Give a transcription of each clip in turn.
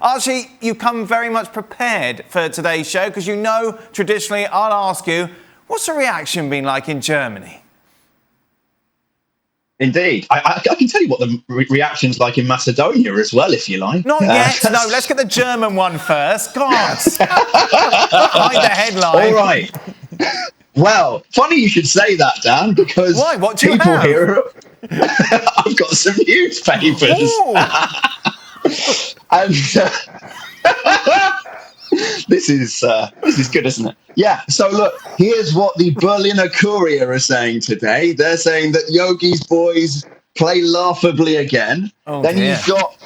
Archie, you come very much prepared for today's show because you know traditionally I'll ask you, what's the reaction been like in Germany? Indeed. I can tell you what the reaction's like in Macedonia as well, if you like. Not yet. No, let's get the German one first. God. Hide the headline. All right. Well, funny you should say that, Dan, because why? What do you people have? here... I've got some newspapers. And this is good, isn't it? Yeah. So look, here's what the Berliner Courier are saying today. They're saying that Yogi's boys play laughably again. Oh, then dear. you've got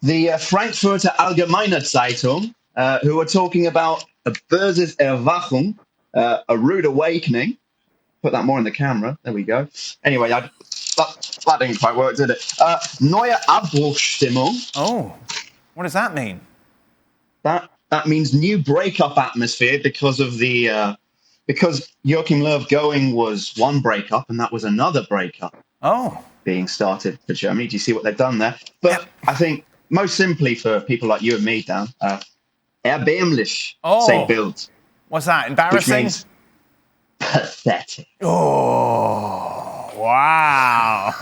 the Frankfurter Allgemeine Zeitung, who are talking about a böses Erwachung, a rude awakening. Put that more in the camera. There we go. Anyway, that didn't quite work, did it? Neue Abbruchstimmung. Oh, what does that mean? That means new breakup atmosphere because of the because Joachim Low going was one breakup and that was another breakup. Oh, being started for Germany. Do you see what they've done there? But yep. I think most simply for people like you and me, Dan, erbärmlich, say build. What's that? Embarrassing? Which means pathetic. Oh, wow.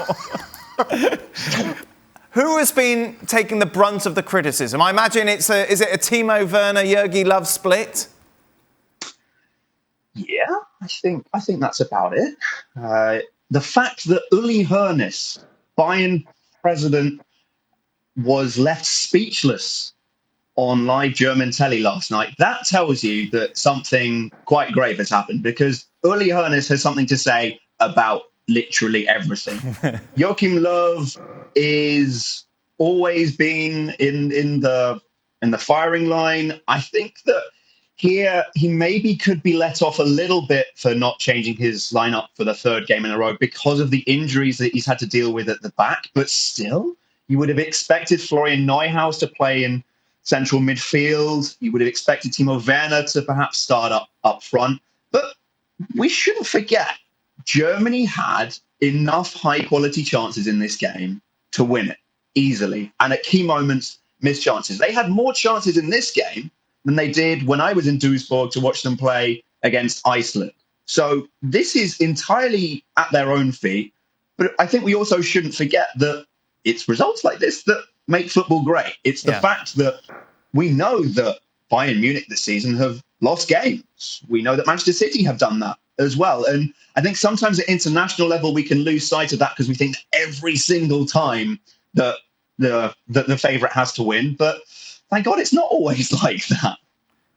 Who has been taking the brunt of the criticism? I imagine is it a Timo Werner, Jogi Low split? Yeah, I think that's about it. The fact that Uli Hoeneß, Bayern president, was left speechless on live German telly last night, that tells you that something quite grave has happened, because Uli Hoeneß has something to say about literally everything. Joachim Low is always been in the firing line. I think that here he maybe could be let off a little bit for not changing his lineup for the third game in a row because of the injuries that he's had to deal with at the back. But still, you would have expected Florian Neuhaus to play in central midfield. You would have expected Timo Werner to perhaps start up front. But we shouldn't forget, Germany had enough high-quality chances in this game to win it easily. And at key moments, missed chances. They had more chances in this game than they did when I was in Duisburg to watch them play against Iceland. So this is entirely at their own feet. But I think we also shouldn't forget that it's results like this that make football great. It's the fact that we know that Bayern Munich this season have lost games. We know that Manchester City have done that as well. And I think sometimes at international level, we can lose sight of that because we think that every single time that the favourite has to win. But thank God it's not always like that.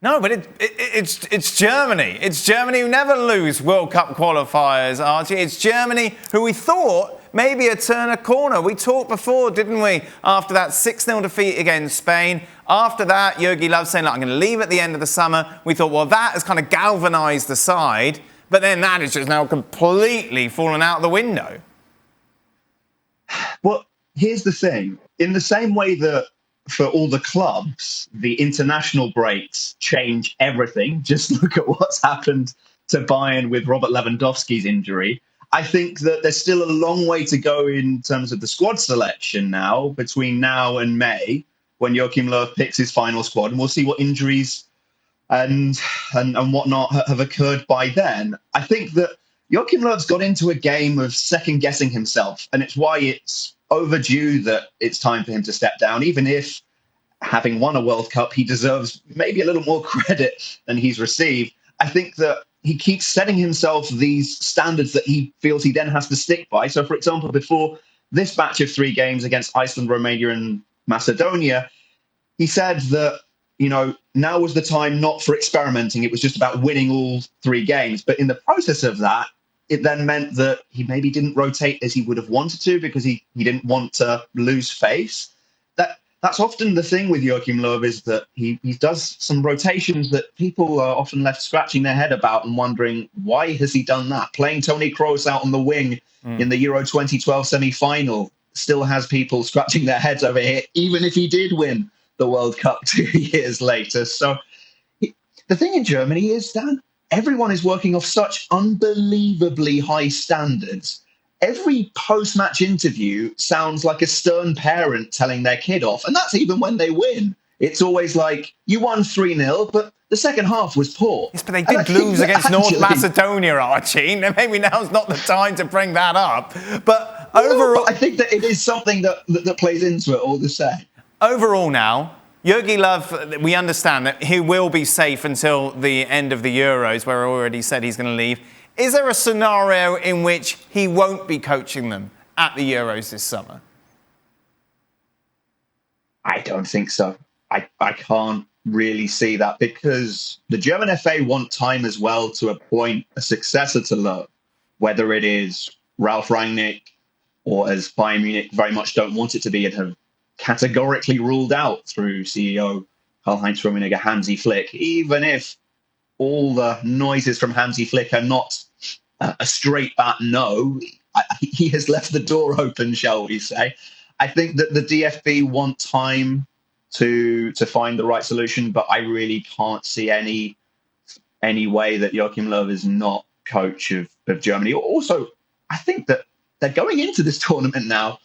No, but it's Germany. It's Germany who never lose World Cup qualifiers, Archie. It's Germany who we thought maybe had turned a corner. We talked before, didn't we, after that 6-0 defeat against Spain. After that, Jogi Low saying, look, I'm going to leave at the end of the summer. We thought, well, that has kind of galvanised the side. But then that is just now completely fallen out the window. Well, here's the thing. In the same way that for all the clubs, the international breaks change everything. Just look at what's happened to Bayern with Robert Lewandowski's injury. I think that there's still a long way to go in terms of the squad selection now, between now and May, when Joachim Low picks his final squad, and we'll see what injuries and whatnot have occurred by then. I think that Joachim Low's got into a game of second-guessing himself, and it's why it's overdue that it's time for him to step down, even if, having won a World Cup, he deserves maybe a little more credit than he's received. I think that he keeps setting himself these standards that he feels he then has to stick by. So, for example, before this batch of 3 games against Iceland, Romania and Macedonia, he said that, now was the time not for experimenting. It was just about winning all 3 games. But in the process of that, it then meant that he maybe didn't rotate as he would have wanted to because he didn't want to lose face. That's often the thing with Joachim Low, is that he does some rotations that people are often left scratching their head about and wondering, why has he done that? Playing Toni Kroos out on the wing in the Euro 2012 semi-final still has people scratching their heads over here, even if he did win the World Cup 2 years later. So the thing in Germany is, Dan, everyone is working off such unbelievably high standards. Every post-match interview sounds like a stern parent telling their kid off. And that's even when they win. It's always like, you won 3-0, but the second half was poor. Yes, but they did lose against North Macedonia, Archie. Maybe now's not the time to bring that up. But overall... But I think that it is something that plays into it all the same. Overall now, Joachim Low, we understand that he will be safe until the end of the Euros, where he already said he's going to leave. Is there a scenario in which he won't be coaching them at the Euros this summer? I don't think so. I can't really see that, because the German FA want time as well to appoint a successor to Low, whether it is Ralf Rangnick or, as Bayern Munich very much don't want it to be and have categorically ruled out through CEO Karl-Heinz Rummenigge, Hansi Flick, even if all the noises from Hansi Flick are not a straight bat no, he has left the door open, shall we say. I think that the DFB want time to find the right solution, but I really can't see any way that Joachim Low is not coach of Germany. Also, I think that they're going into this tournament now,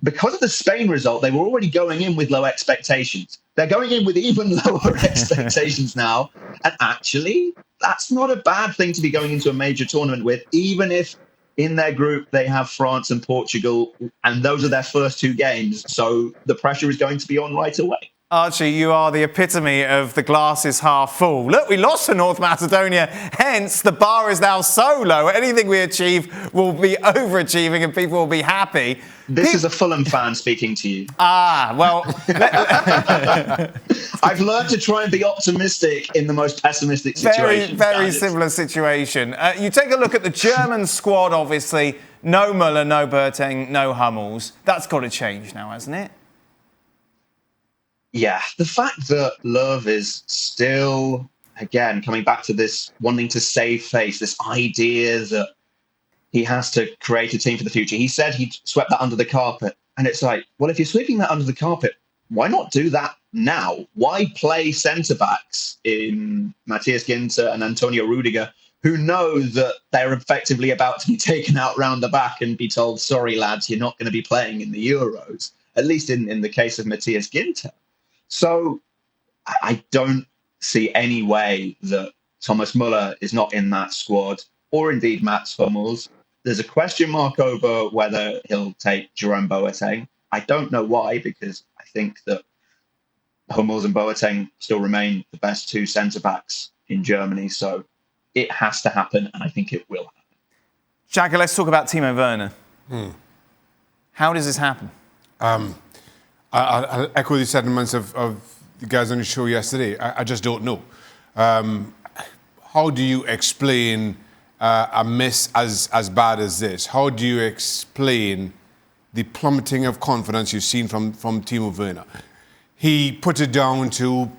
because of the Spain result, they were already going in with low expectations. They're going in with even lower expectations now. And actually, that's not a bad thing to be going into a major tournament with, even if in their group they have France and Portugal, and those are their first two games. So the pressure is going to be on right away. Archie, you are the epitome of the glass is half full. Look, we lost to North Macedonia, hence the bar is now so low. Anything we achieve will be overachieving and people will be happy. This is a Fulham fan speaking to you. Well... I've learned to try and be optimistic in the most pessimistic situations. Very similar situation. You take a look at the German squad, obviously. No Muller, no Boateng, no Hummels. That's got to change now, hasn't it? Yeah, the fact that Low is still, again, coming back to this wanting to save face, this idea that he has to create a team for the future. He said he'd swept that under the carpet. And it's like, well, if you're sweeping that under the carpet, why not do that now? Why play centre-backs in Matthias Ginter and Antonio Rudiger, who know that they're effectively about to be taken out round the back and be told, sorry, lads, you're not going to be playing in the Euros, at least in the case of Matthias Ginter. So I don't see any way that Thomas Muller is not in that squad, or indeed Mats Hummels. There's a question mark over whether he'll take Jerome Boateng. I don't know why, because I think that Hummels and Boateng still remain the best two centre-backs in Germany. So it has to happen, and I think it will happen. Jacka, let's talk about Timo Werner. How does this happen? I'll echo the sentiments of the guys on the show yesterday. I just don't know. How do you explain a miss as bad as this? How do you explain the plummeting of confidence you've seen from Timo Werner? He put it down to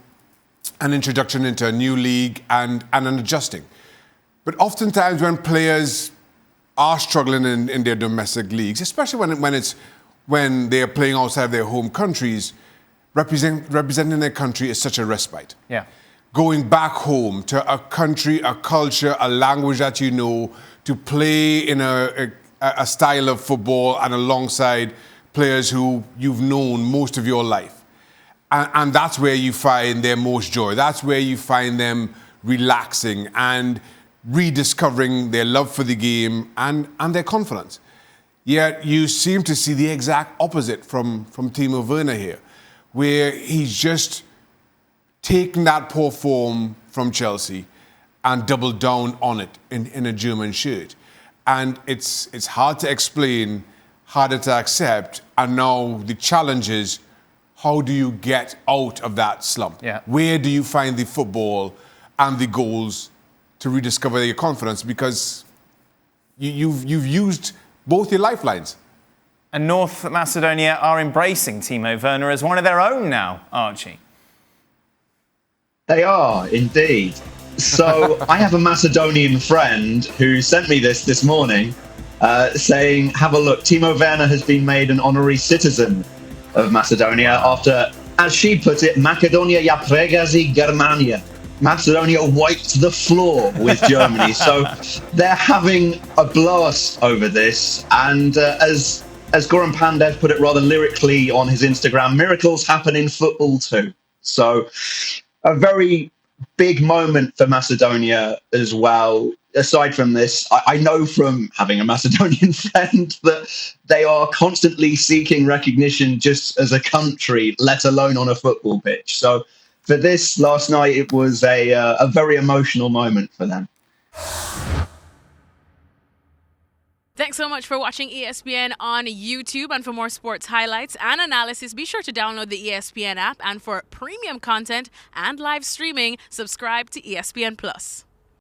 an introduction into a new league and an adjusting. But oftentimes when players are struggling in their domestic leagues, especially when they are playing outside their home countries, representing their country is such a respite. Yeah. Going back home to a country, a culture, a language that you know, to play in a style of football and alongside players who you've known most of your life. And that's where you find their most joy. That's where you find them relaxing and rediscovering their love for the game and their confidence. Yet you seem to see the exact opposite from Timo Werner here, where he's just taken that poor form from Chelsea and doubled down on it in a German shirt. And it's hard to explain, harder to accept, and now the challenge is, how do you get out of that slump? Yeah. Where do you find the football and the goals to rediscover your confidence? Because you've used both your lifelines. And North Macedonia are embracing Timo Werner as one of their own now, Archie. They are, indeed. So I have a Macedonian friend who sent me this morning saying, have a look, Timo Werner has been made an honorary citizen of Macedonia after, as she put it, Macedonia ja pregazi Germania. Macedonia wiped the floor with Germany. So they're having a blast over this. And as as Goran Pandev put it rather lyrically on his Instagram, miracles happen in football too. So a very big moment for Macedonia as well. Aside from this, I know from having a Macedonian friend that they are constantly seeking recognition just as a country, let alone on a football pitch. So for this last night, it was a very emotional moment for them. Thanks so much for watching ESPN on YouTube. And for more sports highlights and analysis, be sure to download the ESPN app. And for premium content and live streaming, subscribe to ESPN Plus.